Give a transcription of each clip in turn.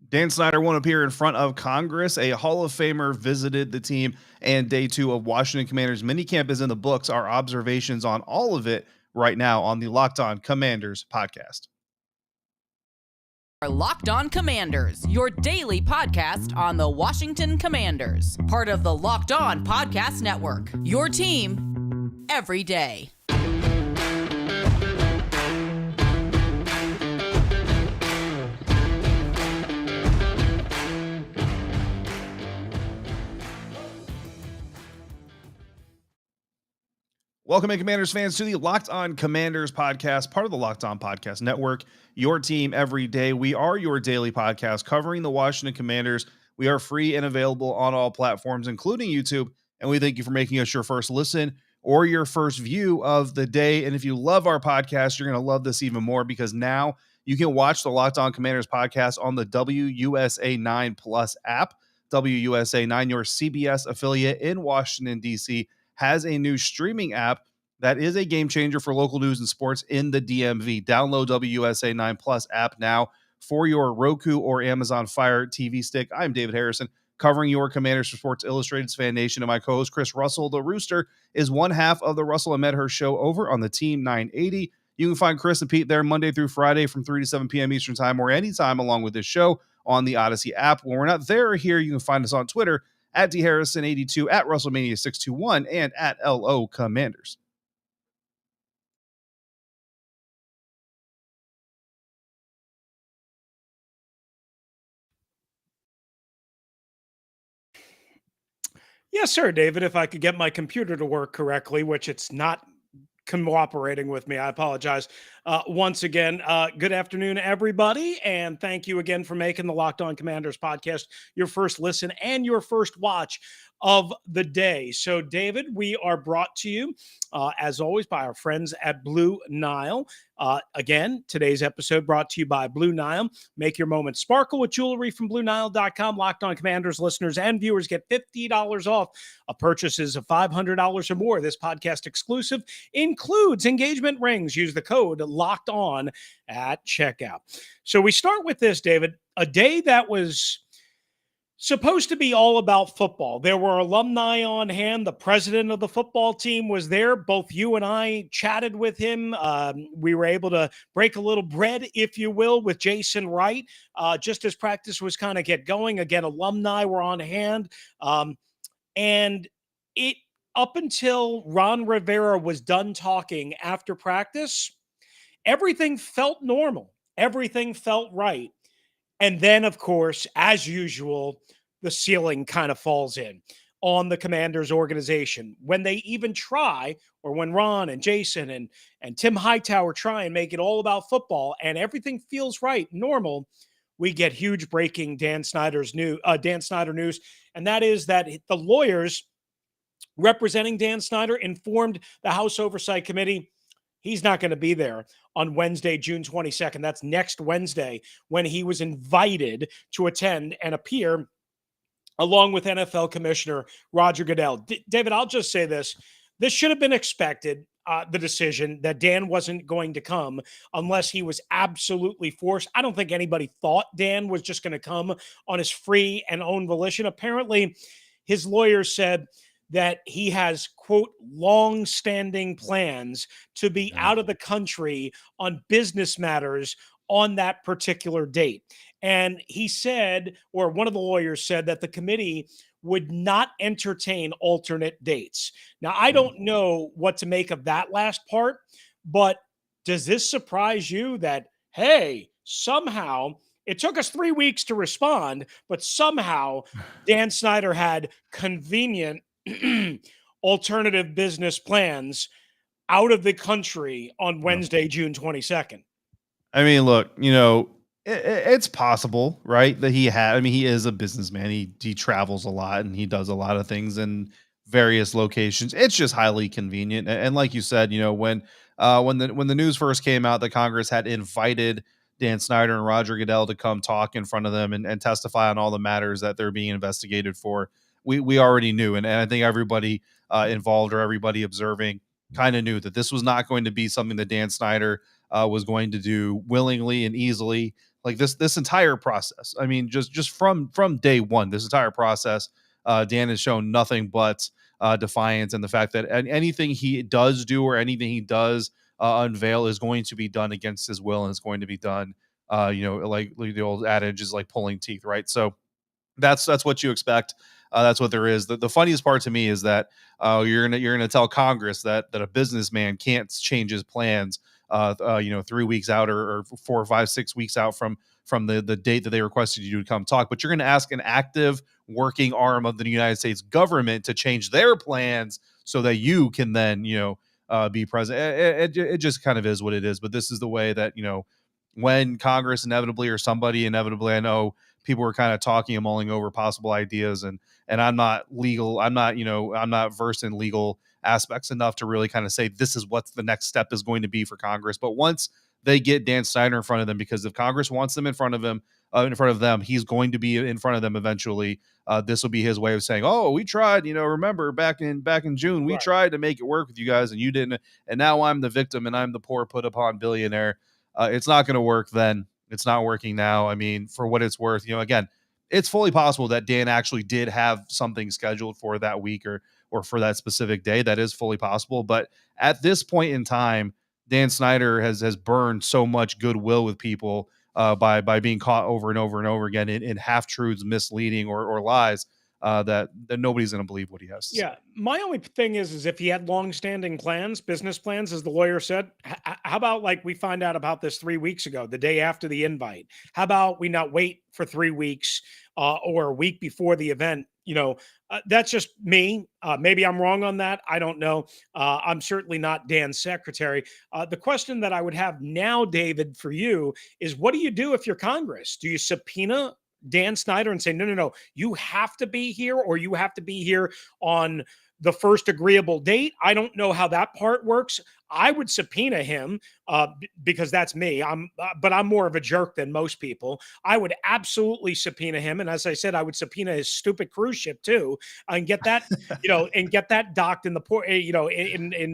Dan Snyder won't appear in front of Congress. A Hall of Famer visited the team, and day 2 of Washington Commanders minicamp is in the books. Our observations on all of it right now on the Locked On Commanders podcast. Our Locked On Commanders, your daily podcast on the Washington Commanders, part of the Locked On Podcast Network. Your team every day. Welcome in, Commanders fans, to the Locked On Commanders podcast, part of the Locked On Podcast Network, your team every day. We are your daily podcast covering the Washington Commanders. We are free and available on all platforms, including YouTube, and we thank you for making us your first listen or your first view of the day. And if you love our podcast, you're going to love this even more, because now you can watch the Locked On Commanders podcast on the WUSA 9 Plus app. WUSA 9, your CBS affiliate in Washington, D.C., has a new streaming app that is a game changer for local news and sports in the DMV. Download WUSA 9 Plus app now for your Roku or Amazon Fire TV stick. I'm David Harrison, covering your Commanders for Sports Illustrated's Fan Nation, and my co-host Chris Russell, the Rooster, is one half of the Russell and Medhurst show over on the Team 980. You can find Chris and Pete there Monday through Friday from 3 to 7 p.m. Eastern Time, or anytime along with this show on the Audacy app. When we're not there or here, you can find us on Twitter at DHarrison82, at WrestleMania621, and at LO Commanders. Yes, sir, David. If I could get my computer to work correctly, which it's not cooperating with me, I apologize. Once again, good afternoon, everybody, and thank you again for making the Locked On Commanders podcast your first listen and your first watch of the day. So, David, we are brought to you, as always, by our friends at Blue Nile. Again, today's episode brought to you by Blue Nile. Make your moments sparkle with jewelry from BlueNile.com. Locked On Commanders listeners and viewers get $50 off of purchases of $500 or more. This podcast exclusive includes engagement rings. Use the code Locked On at checkout. So we start with this, David, a day that was supposed to be all about football. There were alumni on hand. The president of the football team was there. Both you and I chatted with him. We were able to break a little bread, if you will, with Jason Wright, just as practice was kind of get going. Again, alumni were on hand. And it, up until Ron Rivera was done talking after practice, everything felt normal. Everything felt right. And then, of course, as usual, the ceiling kind of falls in on the Commanders organization. When they even try, or when Ron and Jason and Tim Hightower try and make it all about football and everything feels right, normal, we get huge breaking Dan Snyder news. And that is that the lawyers representing Dan Snyder informed the House Oversight Committee he's not going to be there on Wednesday, June 22nd. That's next Wednesday, when he was invited to attend and appear along with NFL Commissioner Roger Goodell. David, I'll just say this. This should have been expected, the decision that Dan wasn't going to come unless he was absolutely forced. I don't think anybody thought Dan was just going to come on his free and own volition. Apparently, his lawyers said that he has, quote, long-standing plans to be out of the country on business matters on that particular date. And he said, or one of the lawyers said, that the committee would not entertain alternate dates. Now, I don't know what to make of that last part, but does this surprise you that, hey, somehow it took us 3 weeks to respond, but somehow Dan Snyder had convenient alternative business plans out of the country on No. Wednesday, June 22nd. I mean, look, it's possible, right? That he is a businessman. He travels a lot and he does a lot of things in various locations. It's just highly convenient. And like you said, when the news first came out that Congress had invited Dan Snyder and Roger Goodell to come talk in front of them and testify on all the matters that they're being investigated for, we already knew. And I think everybody involved or everybody observing kind of knew that this was not going to be something that Dan Snyder was going to do willingly and easily. Like this entire process. I mean, just from day one, this entire process, Dan has shown nothing but defiance, and the fact that anything he does do or anything he does unveil is going to be done against his will, and it's going to be done. Like the old adage is like pulling teeth, right? So that's what you expect. That's what there is. The funniest part to me is that you're gonna tell Congress that a businessman can't change his plans. 3 weeks out or 4 or 5, 6 weeks out from the date that they requested you to come talk. But you're going to ask an active working arm of the United States government to change their plans so that you can then be president. It just kind of is what it is. But this is the way that when Congress inevitably or somebody inevitably, I know people were kind of talking and mulling over possible ideas, and I'm not legal. I'm not versed in legal aspects enough to really kind of say this is what the next step is going to be for Congress. But once they get Dan Snyder in front of them, because if Congress wants them in front of him, he's going to be in front of them eventually. This will be his way of saying, "Oh, we tried. Remember back in June, we tried to make it work with you guys, and you didn't. And now I'm the victim, and I'm the poor put upon billionaire." It's not going to work then. It's not working now. I mean, for what it's worth, again, it's fully possible that Dan actually did have something scheduled for that week or for that specific day. That is fully possible. But at this point in time, Dan Snyder has burned so much goodwill with people by being caught over and over and over again in half truths, misleading or lies that nobody's going to believe what he has to say. Yeah. My only thing is if he had long-standing plans, business plans, as the lawyer said, how about like we find out about this 3 weeks ago, the day after the invite? How about we not wait for 3 weeks or a week before the event? That's just me. Maybe I'm wrong on that. I don't know. I'm certainly not Dan's secretary. The question that I would have now, David, for you is what do you do if you're Congress? Do you subpoena Dan Snyder and say, no, you have to be here or you have to be here on the first agreeable date? I don't know how that part works. I would subpoena him because that's me. But I'm more of a jerk than most people. I would absolutely subpoena him, and as I said, I would subpoena his stupid cruise ship too, and get that, and get that docked in the port, in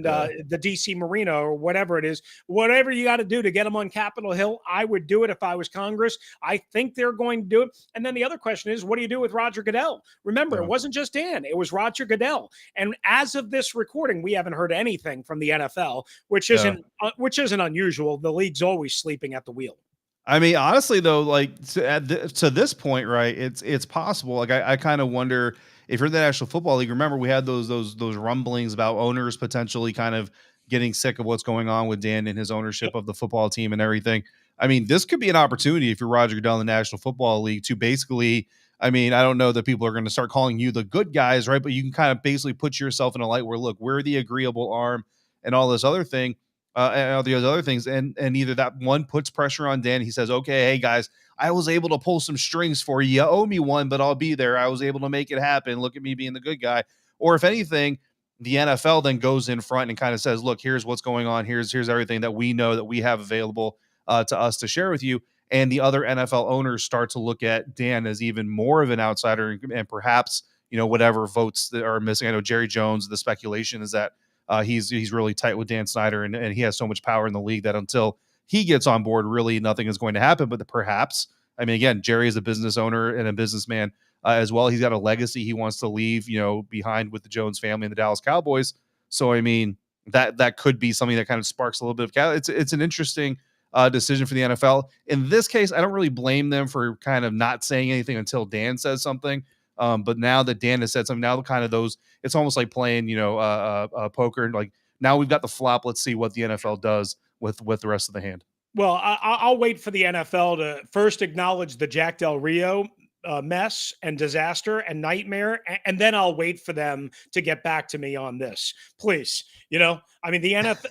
the DC Marina or whatever it is. Whatever you got to do to get him on Capitol Hill, I would do it if I was Congress. I think they're going to do it. And then the other question is, what do you do with Roger Goodell? Remember, It wasn't just Dan; it was Roger Goodell. And as of this recording, we haven't heard anything from the NFL. Which isn't unusual. The league's always sleeping at the wheel. I mean, honestly, though, like to this point, right? It's possible. Like I kind of wonder if you're in the National Football League. Remember, we had those rumblings about owners potentially kind of getting sick of what's going on with Dan and his ownership of the football team and everything. I mean, this could be an opportunity if you're Roger Goodell in the National Football League to basically. I mean, I don't know that people are going to start calling you the good guys, right? But you can kind of basically put yourself in a light where, look, we're the agreeable arm and all this other thing, and all the other things. And either that one puts pressure on Dan. He says, okay, hey guys, I was able to pull some strings for you. You owe me one, but I'll be there. I was able to make it happen. Look at me being the good guy. Or if anything, the NFL then goes in front and kind of says, look, here's what's going on. Here's everything that we know that we have available to us to share with you. And the other NFL owners start to look at Dan as even more of an outsider and perhaps, whatever votes that are missing. I know Jerry Jones, the speculation is that he's really tight with Dan Snyder and he has so much power in the league that until he gets on board, really nothing is going to happen. But perhaps, I mean, again, Jerry is a business owner and a businessman as well. He's got a legacy he wants to leave, behind with the Jones family and the Dallas Cowboys. So, I mean, that could be something that kind of sparks a little bit of it's an interesting decision for the NFL. In this case, I don't really blame them for kind of not saying anything until Dan says something. But now that Dan has said something, now kind of those, it's almost like playing, poker. Like now we've got the flop. Let's see what the NFL does with the rest of the hand. Well, I'll wait for the NFL to first acknowledge the Jack Del Rio mess and disaster and nightmare, and then I'll wait for them to get back to me on this. Please, I mean, the NFL.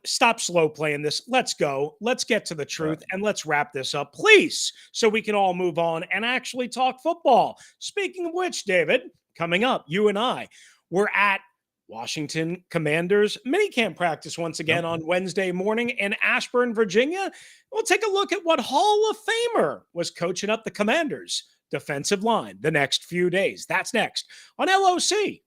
Stop slow playing this. Let's go. Let's get to the truth and let's wrap this up, please, so we can all move on and actually talk football. Speaking of which, David, coming up, you and I, we're at Washington Commanders minicamp practice once again on Wednesday morning in Ashburn, Virginia. We'll take a look at what Hall of Famer was coaching up the Commanders defensive line the next few days. That's next on LOC.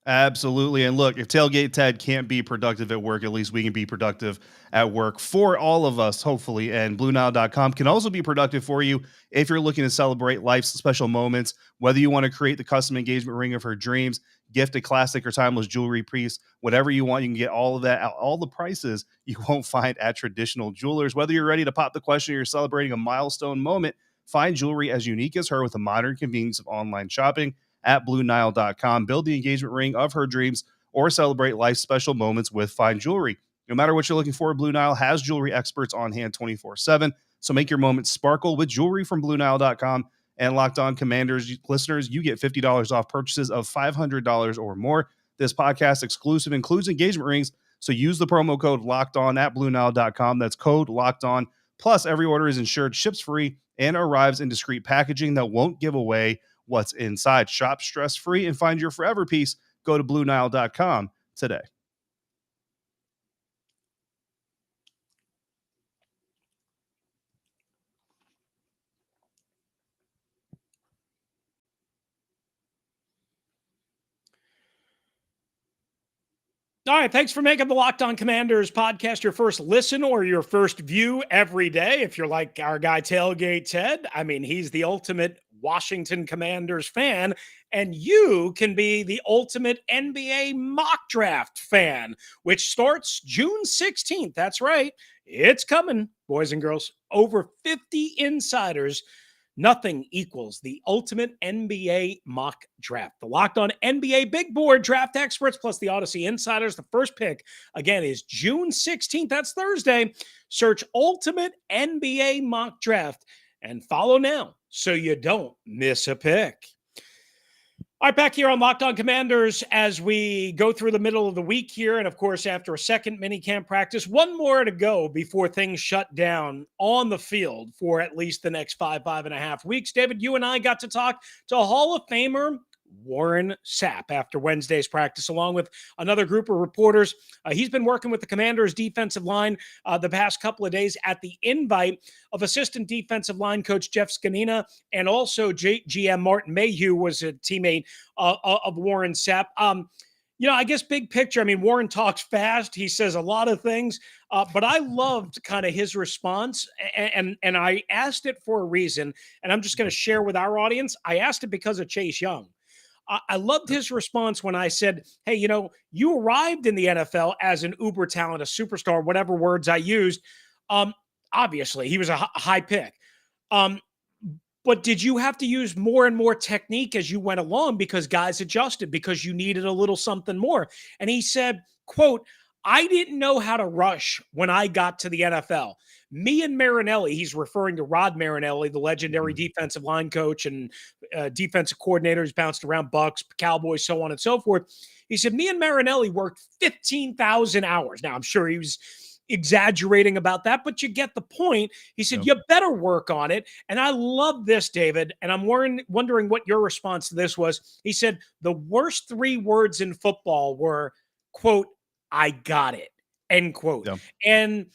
Absolutely. And look, if Tailgate Ted can't be productive at work, at least we can be productive at work for all of us, hopefully. And BlueNile.com can also be productive for you if you're looking to celebrate life's special moments, whether you want to create the custom engagement ring of her dreams, gift a classic or timeless jewelry piece, whatever you want, you can get all of that at all the prices you won't find at traditional jewelers. Whether you're ready to pop the question or you're celebrating a milestone moment, find jewelry as unique as her with the modern convenience of online shopping at BlueNile.com. Build the engagement ring of her dreams or celebrate life's special moments with fine jewelry. No matter what you're looking for, Blue Nile has jewelry experts on hand 24/7. So make your moments sparkle with jewelry from BlueNile.com. And Locked On Commanders listeners, you get $50 off purchases of $500 or more. This podcast exclusive includes engagement rings. So use the promo code Locked On at BlueNile.com. That's code Locked On. Plus, every order is insured, ships free, and arrives in discreet packaging that won't give away what's inside. Shop stress-free and find your forever piece. Go to BlueNile.com today. All right, thanks for making the Locked On Commanders podcast your first listen or your first view every day. If you're like our guy Tailgate Ted, I mean, he's the ultimate Washington Commanders fan, and you can be the ultimate NBA mock draft fan, which starts June 16th. That's right. It's coming, boys and girls. Over 50 insiders. Nothing equals the ultimate NBA mock draft. The Locked On NBA Big Board draft experts plus the Audacy insiders. The first pick, again, is June 16th. That's Thursday. Search Ultimate NBA Mock Draft and follow now so you don't miss a pick. All right, back here on Locked On Commanders as we go through the middle of the week here. And, of course, after a second minicamp practice, one more to go before things shut down on the field for at least the next 5.5 weeks. David, you and I got to talk to Hall of Famer Warren Sapp after Wednesday's practice, along with another group of reporters. He's been working with the Commanders' defensive line the past couple of days at the invite of assistant defensive line coach Jeff Scanina, and also GM Martin Mayhew was a teammate of Warren Sapp. I guess big picture, I mean, Warren talks fast. He says a lot of things, but I loved kind of his response, and I asked it for a reason, and I'm just going to share with our audience. I asked it because of Chase Young. I loved his response when I said, hey, you arrived in the NFL as an uber talent, a superstar, whatever words I used. Obviously, he was a high pick. But did you have to use more and more technique as you went along because guys adjusted, because you needed a little something more? And he said, quote, I didn't know how to rush when I got to the NFL. Me and Marinelli, he's referring to Rod Marinelli, the legendary defensive line coach and defensive coordinator who's bounced around Bucks, Cowboys, so on and so forth. He said, me and Marinelli worked 15,000 hours. Now, I'm sure he was exaggerating about that, but you get the point. He said, you better work on it. And I love this, David. And I'm wondering what your response to this was. He said, the worst 3 words in football were, quote, I got it, end quote. Yeah. And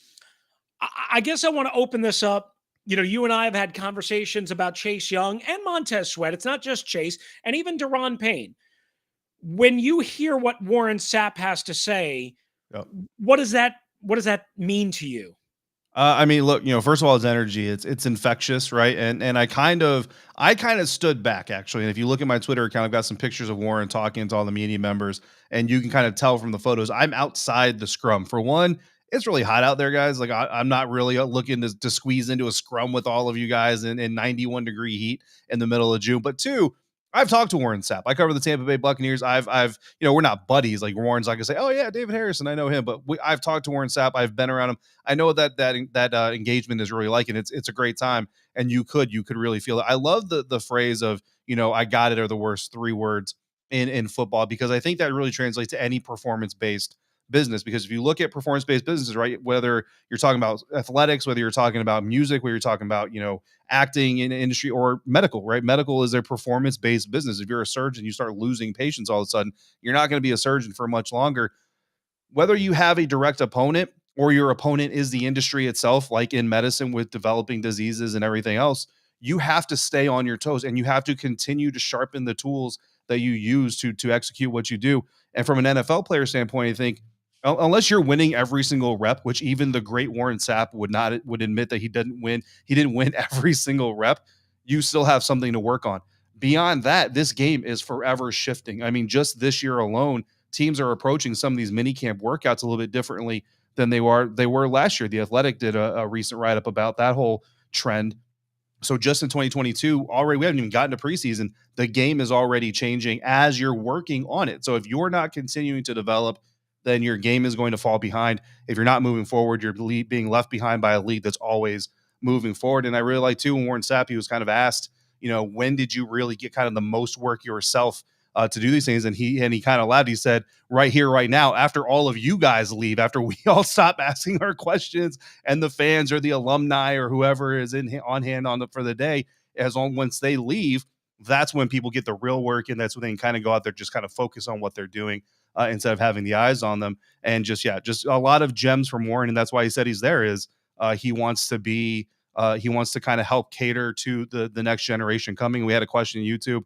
I guess I want to open this up. You and I have had conversations about Chase Young and Montez Sweat. It's not just Chase, and even Daron Payne. When you hear what Warren Sapp has to say, what does that mean to you? I mean, look, first of all, his energy, it's infectious, right? And I kind of stood back, actually. And if you look at my Twitter account, I've got some pictures of Warren talking to all the media members, and you can kind of tell from the photos, I'm outside the scrum. For one, it's really hot out there, guys. Like, I'm not really looking to squeeze into a scrum with all of you guys in 91-degree heat in the middle of June. But 2, I've talked to Warren Sapp. I cover the Tampa Bay Buccaneers. I've, we're not buddies. Like Warren's not gonna say, oh yeah, David Harrison, I know him. But I've talked to Warren Sapp. I've been around him. I know that engagement is really like, and it's a great time. And you could really feel it. I love the phrase of, I got it, are the worst 3 words in football, because I think that really translates to any performance based business. Because if you look at performance based businesses, right, whether you're talking about athletics, whether you're talking about music, whether you're talking about, acting in industry, or medical, right? Medical is a performance based business. If you're a surgeon, you start losing patients all of a sudden, you're not going to be a surgeon for much longer. Whether you have a direct opponent or your opponent is the industry itself, like in medicine with developing diseases and everything else, you have to stay on your toes and you have to continue to sharpen the tools that you use to execute what you do. And from an NFL player standpoint, I think unless you're winning every single rep, which even the great Warren Sapp would admit that he didn't win every single rep, you still have something to work on. Beyond that, this game is forever shifting. I mean, just this year alone, teams are approaching some of these mini camp workouts a little bit differently than they were last year. The Athletic did a recent write-up about that whole trend. So just in 2022, already, we haven't even gotten to preseason. The game is already changing as you're working on it. So if you're not continuing to develop, then your game is going to fall behind. If you're not moving forward, you're being left behind by a league that's always moving forward. And I really like too, when Warren Sapp, he was kind of asked, when did you really get kind of the most work yourself to do these things? And he kind of laughed. He said, right here, right now, after all of you guys leave, after we all stop asking our questions, and the fans or the alumni or whoever is on hand for the day, once they leave, that's when people get the real work, and that's when they can kind of go out there, just kind of focus on what they're doing instead of having the eyes on them. And just a lot of gems from Warren, and that's why he said he's there. Is he wants to kind of help cater to the next generation coming. We had a question on YouTube.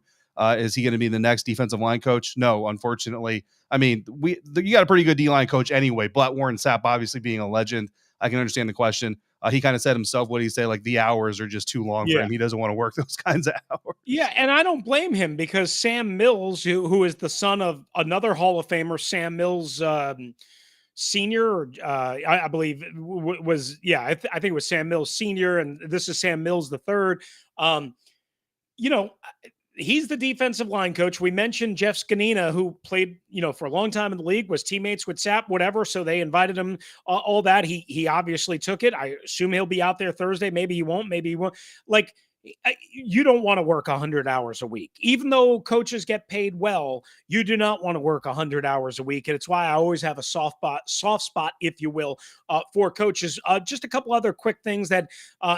Is he going to be the next defensive line coach? No, unfortunately. I mean, you got a pretty good D-line coach anyway, but Warren Sapp, obviously being a legend, I can understand the question. He kind of said himself, what did he say? Like, the hours are just too long for him. He doesn't want to work those kinds of hours. Yeah, and I don't blame him, because Sam Mills, who is the son of another Hall of Famer, Sam Mills Senior, I believe was, I think it was Sam Mills Senior, and this is Sam Mills the third. He's the defensive line coach. We mentioned Jeff Scanina, who played, for a long time in the league, was teammates with Sapp, whatever. So they invited him, all that. He obviously took it. I assume he'll be out there Thursday. Maybe he won't. Maybe he won't. Like, you don't want to work 100 hours a week. Even though coaches get paid well, you do not want to work 100 hours a week. And it's why I always have a soft spot, if you will, for coaches. Just a couple other quick things that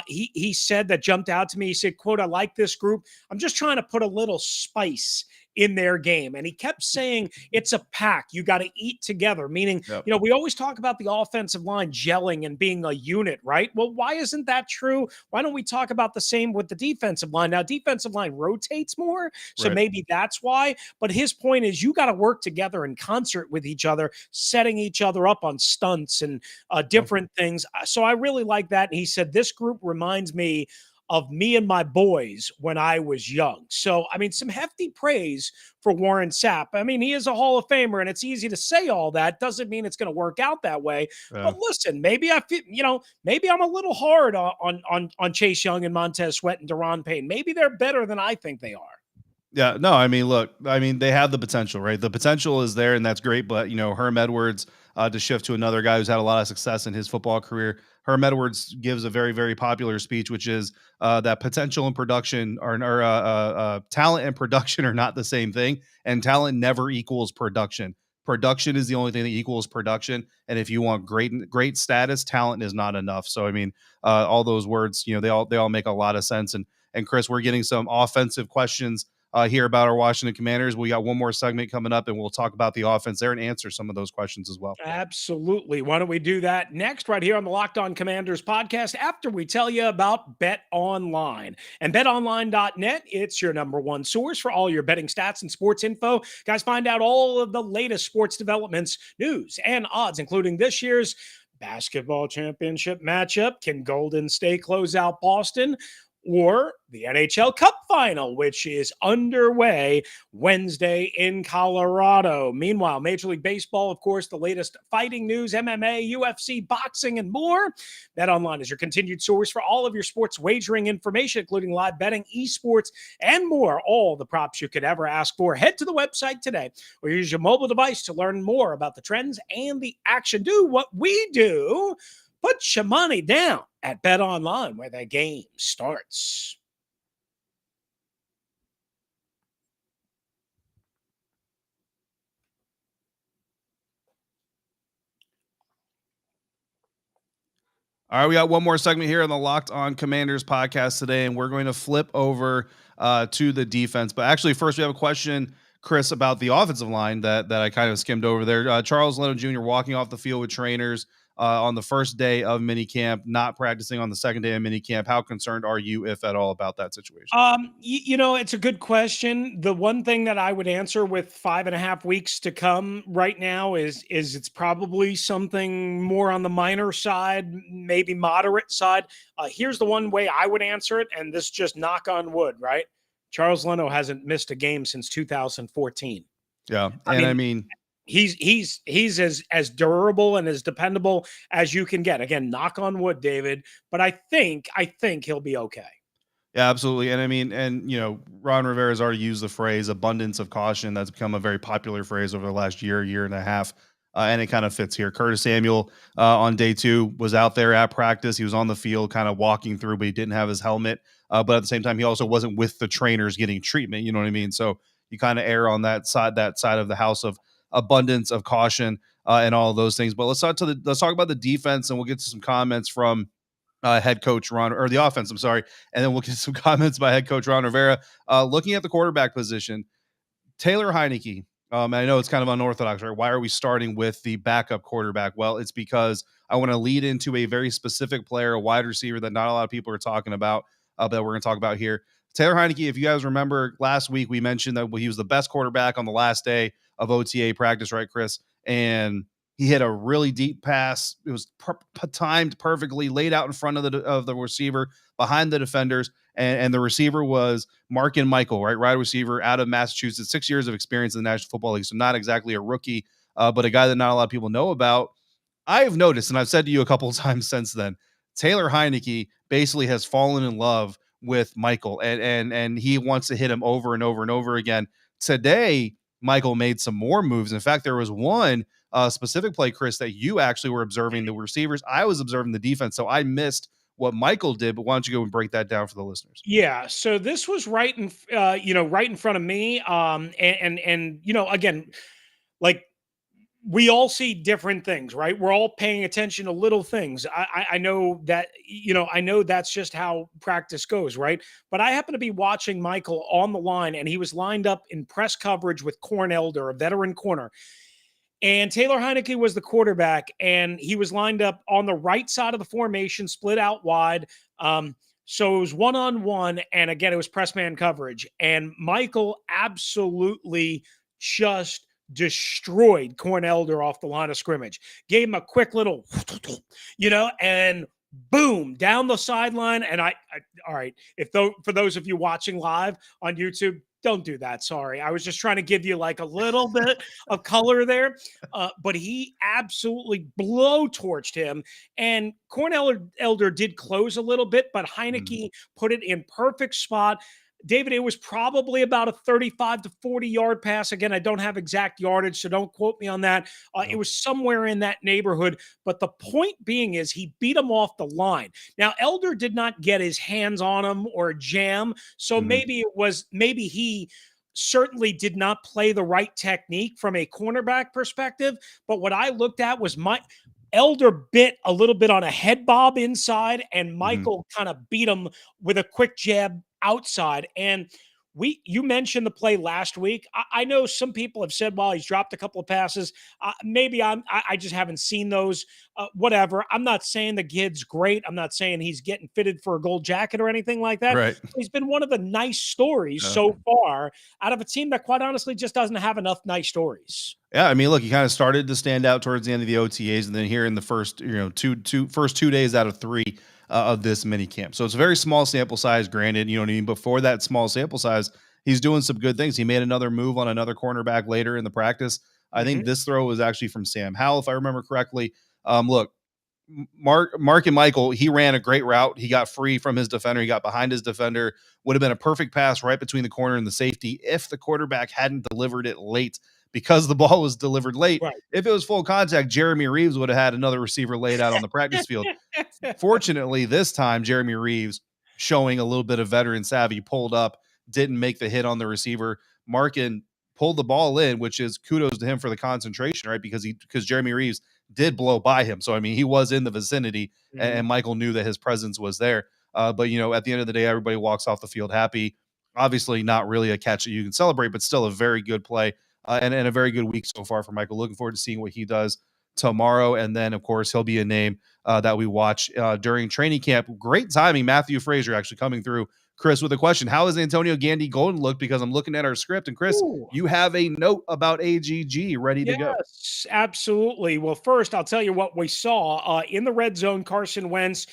he said that jumped out to me. He said, quote, "I like this group. I'm just trying to put a little spice in their game." And he kept saying, it's a pack. You got to eat together, meaning, we always talk about the offensive line gelling and being a unit, right? Well, why isn't that true? Why don't we talk about the same with the defensive line? Now, defensive line rotates more, so maybe that's why. But his point is, you got to work together in concert with each other, setting each other up on stunts and different things. So I really like that. And he said, this group reminds me of me and my boys when I was young. So, I mean, some hefty praise for Warren Sapp. I mean, he is a Hall of Famer, and it's easy to say all that. Doesn't mean it's going to work out that way. But listen, maybe I feel, maybe I'm a little hard on Chase Young and Montez Sweat and Daron Payne. Maybe they're better than I think they are. Yeah, no, I mean, look, they have the potential, right? The potential is there, and that's great. But, Herm Edwards, to shift to another guy who's had a lot of success in his football career, Herm Edwards gives a very, very popular speech, which is that potential and production or talent and production are not the same thing, and talent never equals production. Production is the only thing that equals production, and if you want great status, talent is not enough. So, I mean, all those words, they all make a lot of sense. And Chris, we're getting some offensive questions here about our Washington Commanders. We got one more segment coming up, and we'll talk about the offense there and answer some of those questions as well. Absolutely. Why don't we do that next, right here on the Locked On Commanders podcast, after we tell you about Bet Online. And betonline.net, it's your number one source for all your betting stats and sports info. Guys, find out all of the latest sports developments, news, and odds, including this year's basketball championship matchup. Can Golden State close out Boston? or the NHL Cup Final, which is underway Wednesday in Colorado. Meanwhile, Major League Baseball, of course, the latest fighting news, MMA, UFC, boxing, and more. BetOnline is your continued source for all of your sports wagering information, including live betting, esports, and more. All the props you could ever ask for. Head to the website today or use your mobile device to learn more about the trends and the action. Do what we do. Put your money down at BetOnline, where the game starts. All right, we got one more segment here on the Locked On Commanders podcast today, and we're going to flip over to the defense. But actually, first we have a question, Chris, about the offensive line that I kind of skimmed over there. Charles Leno Jr. walking off the field with trainers on the first day of minicamp, not practicing on the second day of minicamp. How concerned are you, if at all, about that situation? It's a good question. The one thing that I would answer with 5.5 weeks to come right now is it's probably something more on the minor side, maybe moderate side. Here's the one way I would answer it, and this just knock on wood, right? Charles Leno hasn't missed a game since 2014. Yeah, I mean he's as durable and as dependable as you can get. Again, knock on wood, David. But I think he'll be okay. Yeah, absolutely. And I mean, Ron Rivera has already used the phrase abundance of caution. That's become a very popular phrase over the last year and a half. And it kind of fits here. Curtis Samuel on day 2 was out there at practice. He was on the field kind of walking through, but he didn't have his helmet. But at the same time, he also wasn't with the trainers getting treatment. You know what I mean? So you kind of err on that side of the house of abundance of caution and all of those things. But let's talk about the defense, and we'll get to some comments from head coach Ron, or the offense, I'm sorry. And then we'll get some comments by head coach Ron Rivera. Looking at the quarterback position, Taylor Heinicke, and I know it's kind of unorthodox, right? Why are we starting with the backup quarterback? Well, it's because I want to lead into a very specific player, a wide receiver that not a lot of people are talking about, that we're going to talk about here. Taylor Heinicke, if you guys remember last week, we mentioned that he was the best quarterback on the last day of OTA practice, right, Chris? And he hit a really deep pass. It was timed perfectly, laid out in front of the receiver, behind the defenders, and the receiver was Markin Michael, right? Wide receiver out of Massachusetts, 6 years of experience in the National Football League, so not exactly a rookie, but a guy that not a lot of people know about. I've noticed, and I've said to you a couple of times since then, Taylor Heinicke basically has fallen in love with Michael, and he wants to hit him over and over and over again. Today, Michael made some more moves. In fact, there was one specific play, Chris, that you actually were observing the receivers. I was observing the defense, so I missed what Michael did. But why don't you go and break that down for the listeners? Yeah, so this was right in front of me. Again, like, we all see different things, right? We're all paying attention to little things. I know that, I know that's just how practice goes, right? But I happen to be watching Michael on the line, and he was lined up in press coverage with Corn Elder, a veteran corner. And Taylor Heinicke was the quarterback, and he was lined up on the right side of the formation, split out wide. So it was one-on-one, and again, it was press man coverage. And Michael absolutely just destroyed Corn Elder off the line of scrimmage. Gave him a quick little, and boom, down the sideline. And all right, for those of you watching live on YouTube, don't do that. Sorry. I was just trying to give you like a little bit of color there. But he absolutely blowtorched him. And Corn Elder did close a little bit, but Heinicke put it in perfect spot. David, it was probably about a 35 to 40 yard pass. Again, I don't have exact yardage, so don't quote me on that. It was somewhere in that neighborhood. But the point being is he beat him off the line. Now, Elder did not get his hands on him or jam. So maybe he certainly did not play the right technique from a cornerback perspective. But what I looked at was Elder bit a little bit on a head bob inside, and Michael kind of beat him with a quick jab outside. And you mentioned the play last week. I know some people have said, well, he's dropped a couple of passes. Maybe I just haven't seen those. Whatever. I'm not saying the kid's great. I'm not saying he's getting fitted for a gold jacket or anything like that. Right. He's been one of the nice stories so far out of a team that quite honestly just doesn't have enough nice stories. Yeah, I mean, look, he kind of started to stand out towards the end of the OTAs, and then here in the first, first 2 days out of 3, of this mini camp. So it's a very small sample size, granted, you know what I mean? Before that small sample size, he's doing some good things. He made another move on another cornerback later in the practice. I think Mhm. this throw was actually from Sam Howell, if I remember correctly. Look, Mark and Michael, he ran a great route. He got free from his defender. He got behind his defender. Would have been a perfect pass right between the corner and the safety if the quarterback hadn't delivered it late, because the ball was delivered late. Right. If it was full contact, Jeremy Reeves would have had another receiver laid out on the practice field. Fortunately, this time, Jeremy Reeves, showing a little bit of veteran savvy, pulled up, didn't make the hit on the receiver. Markin pulled the ball in, which is kudos to him for the concentration, right? Because Jeremy Reeves did blow by him. So, I mean, he was in the vicinity, Mhm. and Michael knew that his presence was there. But, you know, at the end of the day, everybody walks off the field happy. Obviously, not really a catch that you can celebrate, but still a very good play, and a very good week so far for Michael. Looking forward to seeing what he does tomorrow. And then, of course, he'll be a name that we watch during training camp. Great timing. Matthew Frazier actually coming through. Chris, with a question: how has Antonio Gandy Golden look? Because I'm looking at our script, and Chris, Ooh. you have a note about AGG ready to go. Yes, absolutely. Well, first, I'll tell you what we saw in the red zone. Carson Wentz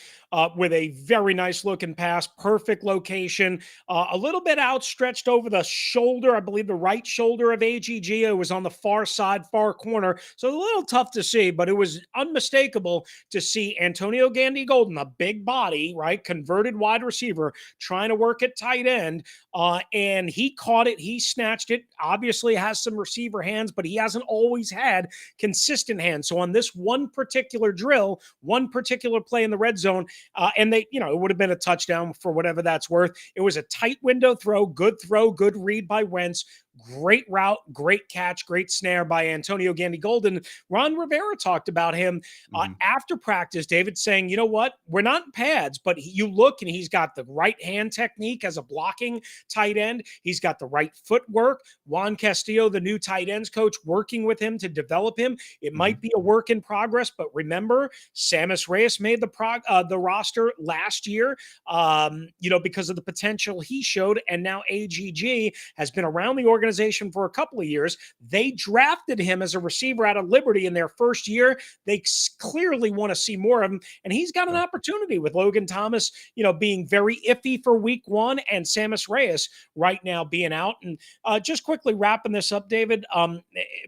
with a very nice looking pass, perfect location, a little bit outstretched over the shoulder, I believe the right shoulder of AGG. It was on the far side, far corner. So a little tough to see, but it was unmistakable to see Antonio Gandy Golden, a big body, right? Converted wide receiver, trying to work at tight end. And he caught it. He snatched it. Obviously has some receiver hands, but he hasn't always had consistent hands. So on this one particular drill, one particular play in the red zone, and they, you know, it would have been a touchdown for whatever that's worth. It was a tight window throw, good read by Wentz. Great route, great catch, great snare by Antonio Gandy Golden. Ron Rivera talked about him Mhm. after practice. David saying, you know what, we're not in pads, but you look and he's got the right hand technique as a blocking tight end. He's got the right footwork. Juan Castillo, the new tight ends coach, working with him to develop him. It Mhm. might be a work in progress, but remember, Samus Reyes made the roster last year, you know, because of the potential he showed, and now AGG has been around the organization for a couple of years. They drafted him as a receiver out of Liberty in their first year. They clearly want to see more of him, and he's got an Yeah. opportunity with Logan Thomas, you know, being very iffy for week one, and Samus Reyes right now being out. And just quickly wrapping this up, David,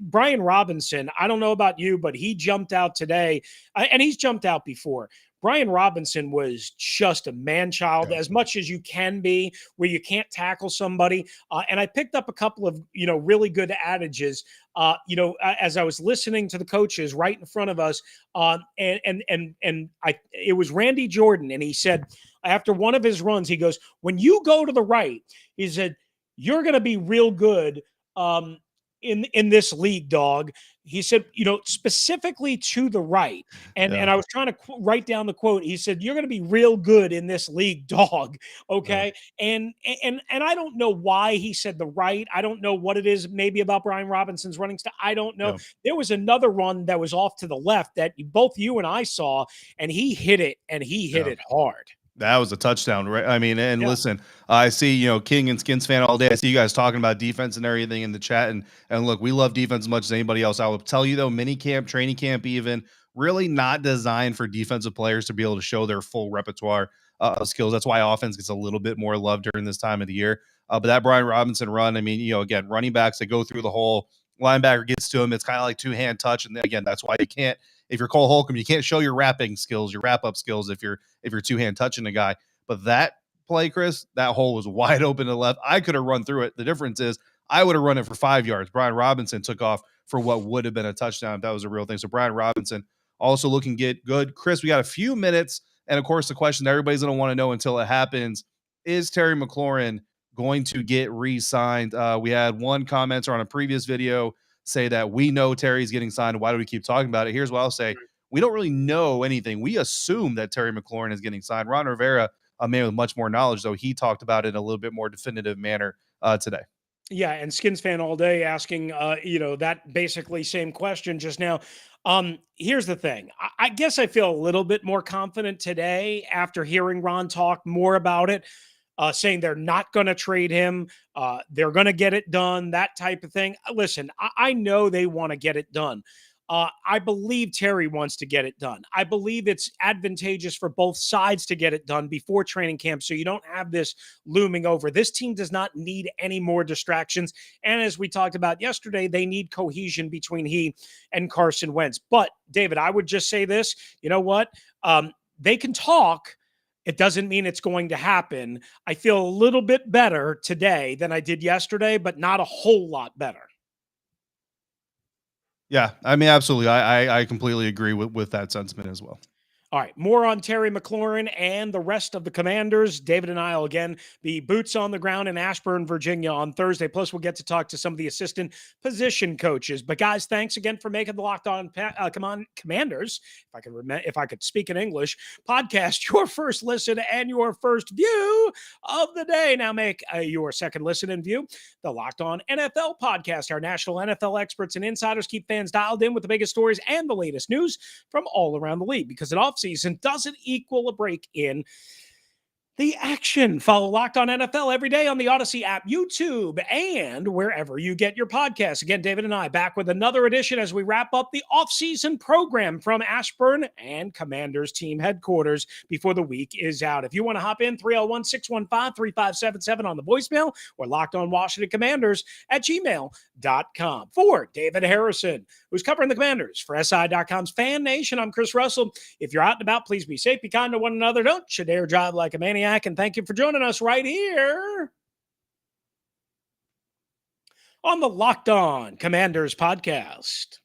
Brian Robinson, I don't know about you, but he jumped out today, and he's jumped out before. Brian Robinson was just a man child, Yeah. as much as you can be, where you can't tackle somebody. And I picked up a couple of, you know, really good adages, as I was listening to the coaches right in front of us. It was Randy Jordan, and he said after one of his runs, he goes, "When you go to the right," he said, "you're going to be real good." In this league, dog. He said, you know, specifically to the right. And Yeah. I was trying to write down the quote. He said, "You're going to be real good in this league, dog." Yeah. Okay. And I don't know why he said the right. I don't know what it is maybe about Brian Robinson's running style. I don't know. Yeah. There was another run that was off to the left that both you and I saw, and he hit it, and he hit Yeah. it hard. That was a touchdown, right? I mean, and Yeah. listen, I see, you know, King and Skins fan all day. I see you guys talking about defense and everything in the chat. And look, we love defense as much as anybody else. I will tell you though, mini camp, training camp, even really not designed for defensive players to be able to show their full repertoire of skills. That's why offense gets a little bit more love during this time of the year. But that Brian Robinson run, I mean, you know, again, running backs that go through the hole, linebacker gets to him. It's kind of like two-hand touch. And again, that's why you can't, if you're Cole Holcomb, you can't show your wrapping skills, your wrap up skills if you're two-hand touching a guy. But that play, Chris, that hole was wide open to the left. I could have run through it. The difference is I would have run it for 5 yards. Brian Robinson took off for what would have been a touchdown if that was a real thing. So Brian Robinson also looking good. Chris, we got a few minutes. And of course, the question that everybody's going to want to know until it happens is Terry McLaurin going to get re-signed? We had one commenter on a previous video say that we know Terry's getting signed. Why do we keep talking about it? Here's what I'll say. We don't really know anything. We assume that Terry McLaurin is getting signed. Ron Rivera, a man with much more knowledge, though, he talked about it in a little bit more definitive manner today. Yeah, and Skins fan all day asking, that basically same question just now. Here's the thing. I guess I feel a little bit more confident today after hearing Ron talk more about it, saying they're not going to trade him. They're going to get it done, that type of thing. Listen, I know they want to get it done. I believe Terry wants to get it done. I believe it's advantageous for both sides to get it done before training camp so you don't have this looming over. This team does not need any more distractions. And as we talked about yesterday, they need cohesion between he and Carson Wentz. But, David, I would just say this. You know what? They can talk. It doesn't mean it's going to happen. I feel a little bit better today than I did yesterday, but not a whole lot better. Yeah, I mean, absolutely. I completely agree with that sentiment as well. All right, more on Terry McLaurin and the rest of the Commanders. David and I will again be boots on the ground in Ashburn, Virginia on Thursday. Plus, we'll get to talk to some of the assistant position coaches. But guys, thanks again for making the Locked On Commanders, if I could speak in English, podcast your first listen and your first view of the day. Now make your second listen and view the Locked On NFL podcast. Our national NFL experts and insiders keep fans dialed in with the biggest stories and the latest news from all around the league, because it offseason doesn't equal a break in the action. Follow Locked On NFL every day on the Audacy app, YouTube, and wherever you get your podcasts. Again, David and I back with another edition as we wrap up the offseason program from Ashburn and Commanders team headquarters before the week is out. If you want to hop in, 301-615-3577 on the voicemail or Locked On Washington Commanders at gmail.com. For David Harrison, who's covering the Commanders for SI.com's Fan Nation, I'm Chris Russell. If you're out and about, please be safe, be kind to one another. Don't you dare drive like a maniac. And thank you for joining us right here on the Locked On Commanders podcast.